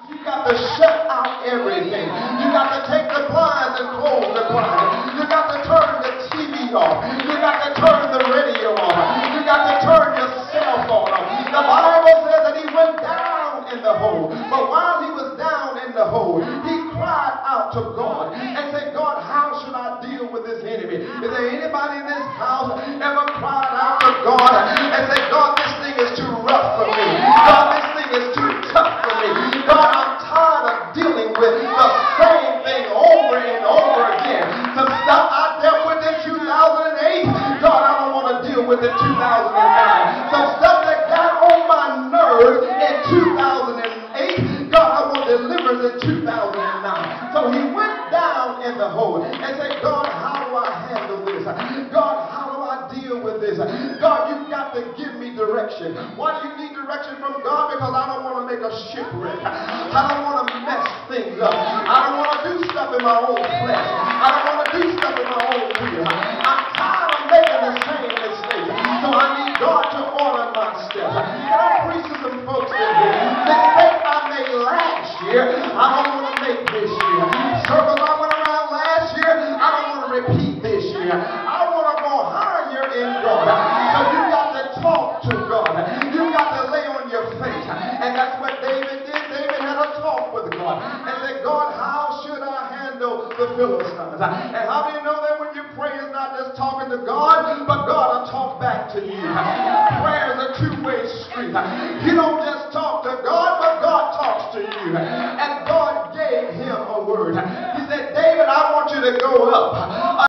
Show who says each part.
Speaker 1: You got to shut out everything. You got to take the blinds and close the blinds. You got to turn the TV off. You got to turn the radio off. You got to turn your cell phone off. The Bible says that he went down in the hole. But while he was down in the hole, he cried out to God and said, God, how should I deal with this enemy? Is there anybody in this house ever cried out to God and said, God, this thing is too rough for me. God, this thing is too tough for me. God, I'm tired of dealing with the same thing over and over again. Some stuff I dealt with in 2008, God, I don't want to deal with it in 2009. Some stuff that got on my nerves in 2008, God, I want deliverance in 2009. So he went down in the hole and said, God, how do I handle this? God, how do I deal with this? God, you've got to give me direction. Why do you need direction from God? Because I don't want to make a shipwreck. I don't want to mess things up. I don't want to do stuff in my own flesh. I don't want to do stuff in my own will. I'm tired of making the same mistakes. So I need God to order my steps. Can I preach to some folks in here? The mistake I made last year, I don't want to make this year. Circles I went around last year, I don't want to repeat this year. I want to go higher in God. So you got to talk to God. You got to lay on your face. And that's what David did. David had a talk with God and said, God, how should I handle the Philistines? And how do you know that when you pray is not just talking to God, but God will talk back to you? Prayer is a two-way street.